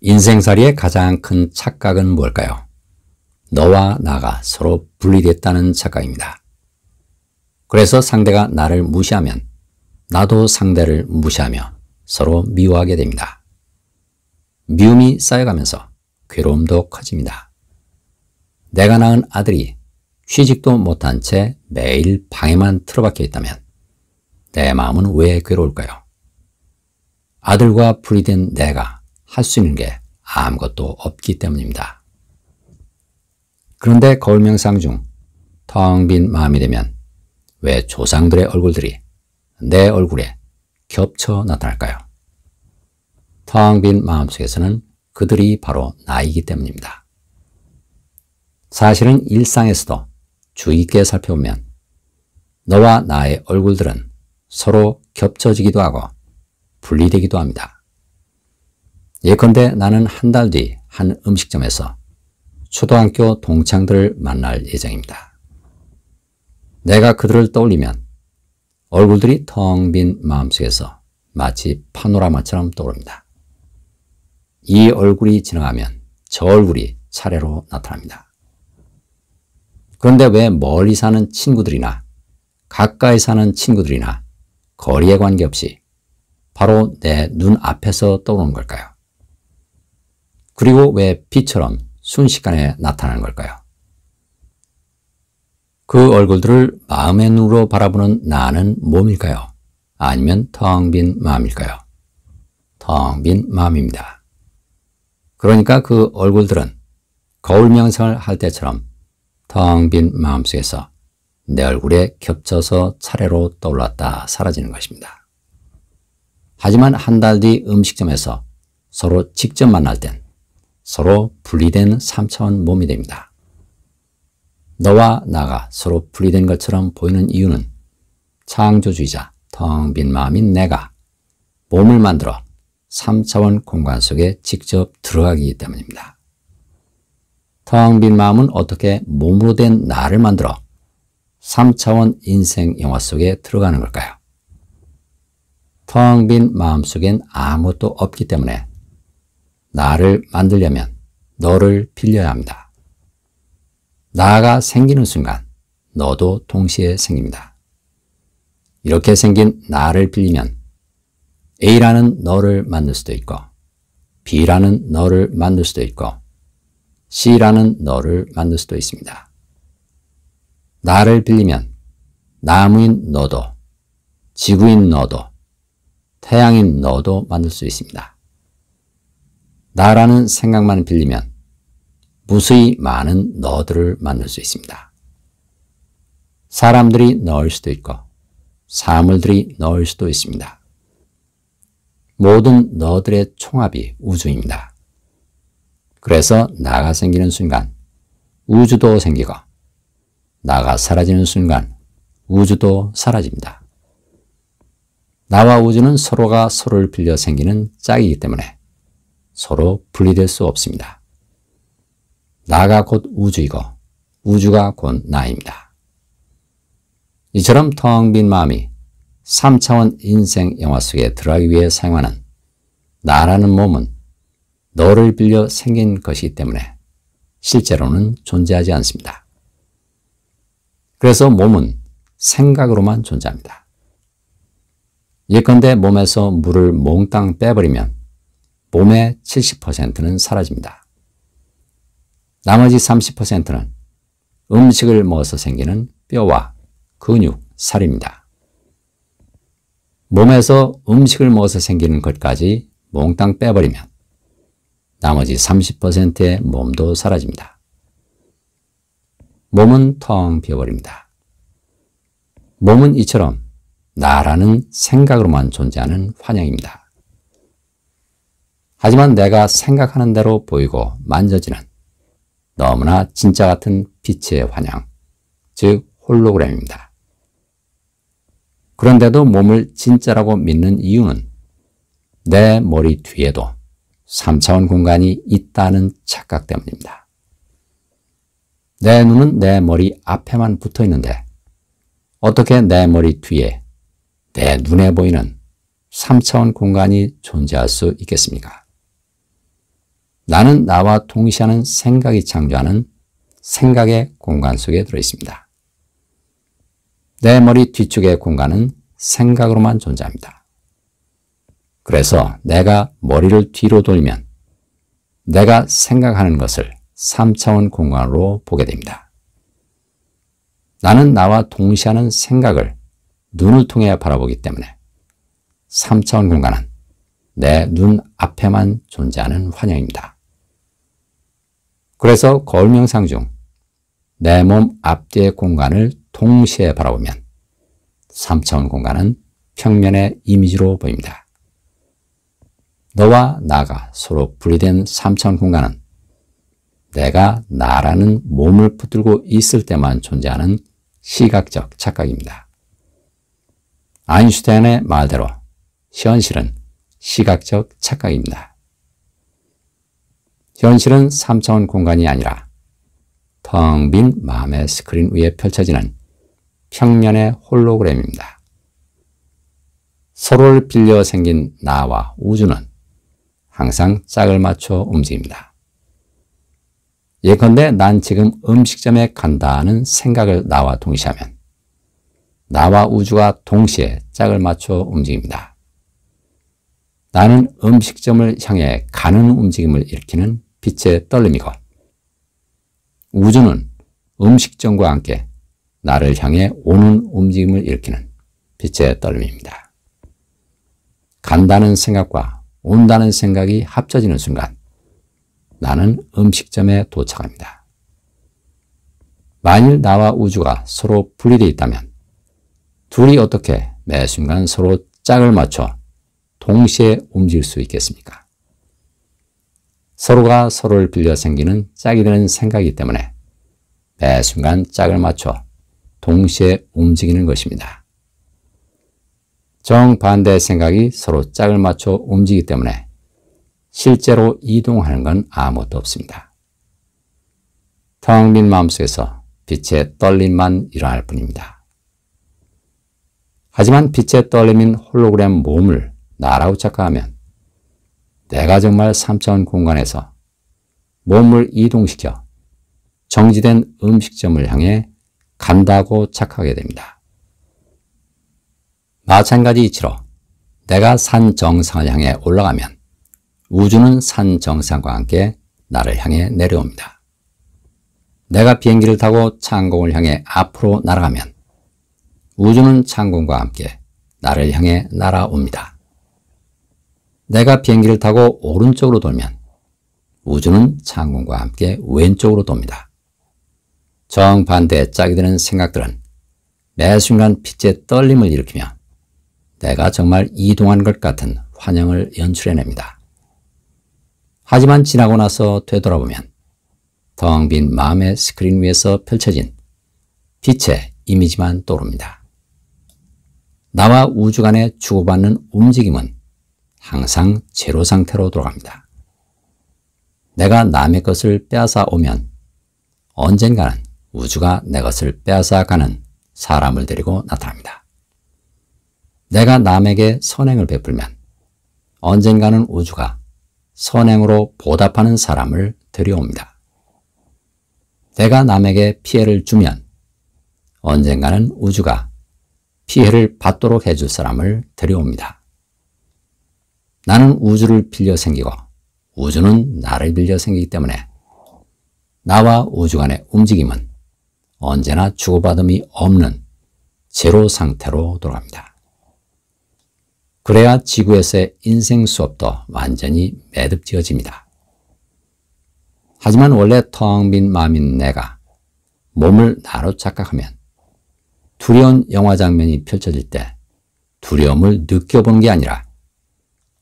인생살이의 가장 큰 착각은 뭘까요? 너와 나가 서로 분리됐다는 착각입니다. 그래서 상대가 나를 무시하면 나도 상대를 무시하며 서로 미워하게 됩니다. 미움이 쌓여가면서 괴로움도 커집니다. 내가 낳은 아들이 취직도 못한 채 매일 방에만 틀어박혀 있다면 내 마음은 왜 괴로울까요? 아들과 분리된 내가 할 수 있는 게 아무것도 없기 때문입니다. 그런데 거울 명상 중 텅 빈 마음이 되면 왜 조상들의 얼굴들이 내 얼굴에 겹쳐 나타날까요? 텅 빈 마음속에서는 그들이 바로 나이기 때문입니다. 사실은 일상에서도 주의 있게 살펴보면 너와 나의 얼굴들은 서로 겹쳐지기도 하고 분리되기도 합니다. 예컨대 나는 한 달 뒤 한 음식점에서 초등학교 동창들을 만날 예정입니다. 내가 그들을 떠올리면 얼굴들이 텅 빈 마음속에서 마치 파노라마처럼 떠오릅니다. 이 얼굴이 지나가면 저 얼굴이 차례로 나타납니다. 그런데 왜 멀리 사는 친구들이나 가까이 사는 친구들이나 거리에 관계없이 바로 내 눈앞에서 떠오르는 걸까요? 그리고 왜 빛처럼 순식간에 나타나는 걸까요? 그 얼굴들을 마음의 눈으로 바라보는 나는 몸일까요? 아니면 텅 빈 마음일까요? 텅 빈 마음입니다. 그러니까 그 얼굴들은 거울 명상을 할 때처럼 텅 빈 마음속에서 내 얼굴에 겹쳐서 차례로 떠올랐다 사라지는 것입니다. 하지만 한 달 뒤 음식점에서 서로 직접 만날 땐 서로 분리된 3차원 몸이 됩니다. 너와 나가 서로 분리된 것처럼 보이는 이유는 창조주의자 텅 빈 마음인 내가 몸을 만들어 3차원 공간 속에 직접 들어가기 때문입니다. 텅 빈 마음은 어떻게 몸으로 된 나를 만들어 3차원 인생 영화 속에 들어가는 걸까요? 텅 빈 마음 속엔 아무것도 없기 때문에 나를 만들려면 너를 빌려야 합니다. 나가 생기는 순간 너도 동시에 생깁니다. 이렇게 생긴 나를 빌리면 A라는 너를 만들 수도 있고 B라는 너를 만들 수도 있고 C라는 너를 만들 수도 있습니다. 나를 빌리면 나무인 너도 지구인 너도 태양인 너도 만들 수 있습니다. 나라는 생각만 빌리면 무수히 많은 너들을 만들 수 있습니다. 사람들이 너일 수도 있고 사물들이 너일 수도 있습니다. 모든 너들의 총합이 우주입니다. 그래서 나가 생기는 순간 우주도 생기고 나가 사라지는 순간 우주도 사라집니다. 나와 우주는 서로가 서로를 빌려 생기는 짝이기 때문에 서로 분리될 수 없습니다. 나가 곧 우주이고 우주가 곧 나입니다. 이처럼 텅 빈 마음이 3차원 인생 영화 속에 들어가기 위해 사용하는 나라는 몸은 너를 빌려 생긴 것이기 때문에 실제로는 존재하지 않습니다. 그래서 몸은 생각으로만 존재합니다. 예컨대 몸에서 물을 몽땅 빼버리면 몸의 70%는 사라집니다. 나머지 30%는 음식을 먹어서 생기는 뼈와 근육, 살입니다. 몸에서 음식을 먹어서 생기는 것까지 몽땅 빼버리면 나머지 30%의 몸도 사라집니다. 몸은 텅 비어버립니다. 몸은 이처럼 나라는 생각으로만 존재하는 환영입니다. 하지만 내가 생각하는 대로 보이고 만져지는 너무나 진짜 같은 빛의 환영, 즉 홀로그램입니다. 그런데도 몸을 진짜라고 믿는 이유는 내 머리 뒤에도 3차원 공간이 있다는 착각 때문입니다. 내 눈은 내 머리 앞에만 붙어 있는데 어떻게 내 머리 뒤에 내 눈에 보이는 3차원 공간이 존재할 수 있겠습니까? 나는 나와 동시하는 생각이 창조하는 생각의 공간 속에 들어있습니다. 내 머리 뒤쪽의 공간은 생각으로만 존재합니다. 그래서 내가 머리를 뒤로 돌리면 내가 생각하는 것을 3차원 공간으로 보게 됩니다. 나는 나와 동시하는 생각을 눈을 통해 바라보기 때문에 3차원 공간은 내 눈 앞에만 존재하는 환영입니다. 그래서 거울 명상 중 내 몸 앞뒤의 공간을 동시에 바라보면 3차원 공간은 평면의 이미지로 보입니다. 너와 나가 서로 분리된 3차원 공간은 내가 나라는 몸을 붙들고 있을 때만 존재하는 시각적 착각입니다. 아인슈타인의 말대로 현실은 시각적 착각입니다. 현실은 3차원 공간이 아니라 텅 빈 마음의 스크린 위에 펼쳐지는 평면의 홀로그램입니다. 서로를 빌려 생긴 나와 우주는 항상 짝을 맞춰 움직입니다. 예컨대 난 지금 음식점에 간다는 생각을 나와 동시하면 나와 우주가 동시에 짝을 맞춰 움직입니다. 나는 음식점을 향해 가는 움직임을 일으키는 빛의 떨림이고 우주는 음식점과 함께 나를 향해 오는 움직임을 일으키는 빛의 떨림입니다. 간다는 생각과 온다는 생각이 합쳐지는 순간 나는 음식점에 도착합니다. 만일 나와 우주가 서로 분리되어 있다면 둘이 어떻게 매 순간 서로 짝을 맞춰 동시에 움직일 수 있겠습니까? 서로가 서로를 빌려 생기는 짝이 되는 생각이기 때문에 매 순간 짝을 맞춰 동시에 움직이는 것입니다. 정반대의 생각이 서로 짝을 맞춰 움직이기 때문에 실제로 이동하는 건 아무것도 없습니다. 텅 빈 마음속에서 빛의 떨림만 일어날 뿐입니다. 하지만 빛의 떨림인 홀로그램 몸을 나라고 착각하면 내가 정말 3차원 공간에서 몸을 이동시켜 정지된 음식점을 향해 간다고 착각하게 됩니다. 마찬가지 이치로 내가 산 정상을 향해 올라가면 우주는 산 정상과 함께 나를 향해 내려옵니다. 내가 비행기를 타고 창공을 향해 앞으로 날아가면 우주는 창공과 함께 나를 향해 날아옵니다. 내가 비행기를 타고 오른쪽으로 돌면 우주는 창공과 함께 왼쪽으로 돕니다. 정반대의 짝이 되는 생각들은 매 순간 빛의 떨림을 일으키며 내가 정말 이동한 것 같은 환영을 연출해냅니다. 하지만 지나고 나서 되돌아보면 텅 빈 마음의 스크린 위에서 펼쳐진 빛의 이미지만 떠오릅니다. 나와 우주 간의 주고받는 움직임은 항상 제로 상태로 돌아갑니다. 내가 남의 것을 빼앗아 오면 언젠가는 우주가 내 것을 빼앗아 가는 사람을 데리고 나타납니다. 내가 남에게 선행을 베풀면 언젠가는 우주가 선행으로 보답하는 사람을 데려옵니다. 내가 남에게 피해를 주면 언젠가는 우주가 피해를 받도록 해줄 사람을 데려옵니다. 나는 우주를 빌려 생기고 우주는 나를 빌려 생기기 때문에 나와 우주 간의 움직임은 언제나 주고받음이 없는 제로 상태로 돌아갑니다. 그래야 지구에서의 인생 수업도 완전히 매듭지어집니다. 하지만 원래 텅 빈 마음인 내가 몸을 나로 착각하면 두려운 영화 장면이 펼쳐질 때 두려움을 느껴보는 게 아니라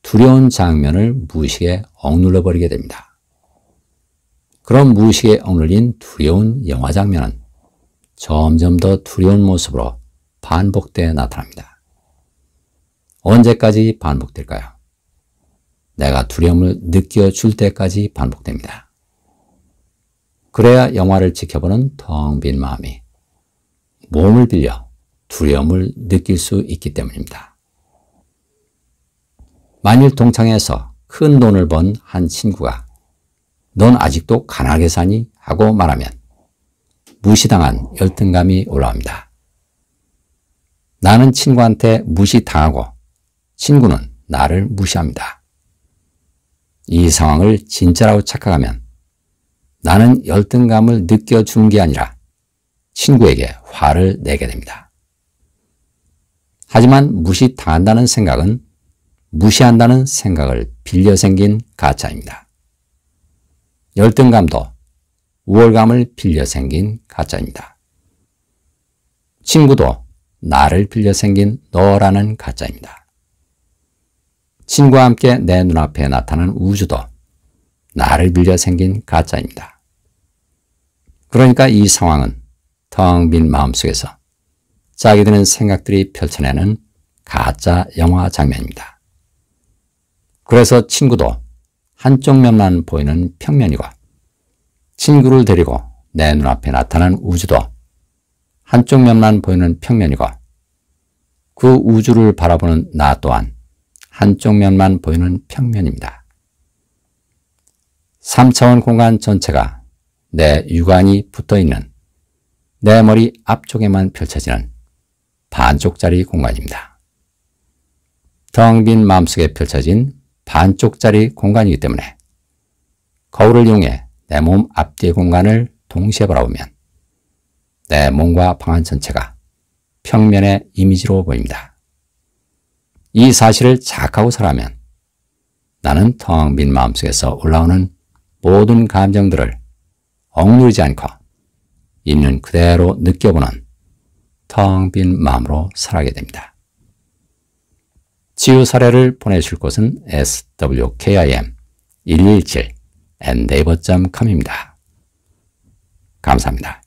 두려운 장면을 무의식에 억눌러 버리게 됩니다. 그런 무의식에 억눌린 두려운 영화 장면은 점점 더 두려운 모습으로 반복되어 나타납니다. 언제까지 반복될까요? 내가 두려움을 느껴줄 때까지 반복됩니다. 그래야 영화를 지켜보는 텅 빈 마음이 몸을 빌려 두려움을 느낄 수 있기 때문입니다. 만일 동창회에서 큰 돈을 번 한 친구가 넌 아직도 가난하게 사니? 하고 말하면 무시당한 열등감이 올라옵니다. 나는 친구한테 무시당하고 친구는 나를 무시합니다. 이 상황을 진짜라고 착각하면 나는 열등감을 느껴준 게 아니라 친구에게 화를 내게 됩니다. 하지만 무시당한다는 생각은 무시한다는 생각을 빌려 생긴 가짜입니다. 열등감도 우월감을 빌려 생긴 가짜입니다. 친구도 나를 빌려 생긴 너라는 가짜입니다. 친구와 함께 내 눈앞에 나타난 우주도 나를 빌려 생긴 가짜입니다. 그러니까 이 상황은 텅 빈 마음속에서 짝이 드는 생각들이 펼쳐내는 가짜 영화 장면입니다. 그래서 친구도 한쪽 면만 보이는 평면이고 친구를 데리고 내 눈앞에 나타난 우주도 한쪽 면만 보이는 평면이고 그 우주를 바라보는 나 또한 한쪽 면만 보이는 평면입니다. 3차원 공간 전체가 내 육안이 붙어있는 내 머리 앞쪽에만 펼쳐지는 반쪽짜리 공간입니다. 텅 빈 마음속에 펼쳐진 반쪽짜리 공간이기 때문에 거울을 이용해 내 몸 앞뒤의 공간을 동시에 바라보면 내 몸과 방안 전체가 평면의 이미지로 보입니다. 이 사실을 자각하고 살아가면 나는 텅 빈 마음속에서 올라오는 모든 감정들을 억누르지 않고 있는 그대로 느껴보는 텅 빈 마음으로 살아가게 됩니다. 치유 사례를 보내실 곳은 swkim117@naver.com입니다. 감사합니다.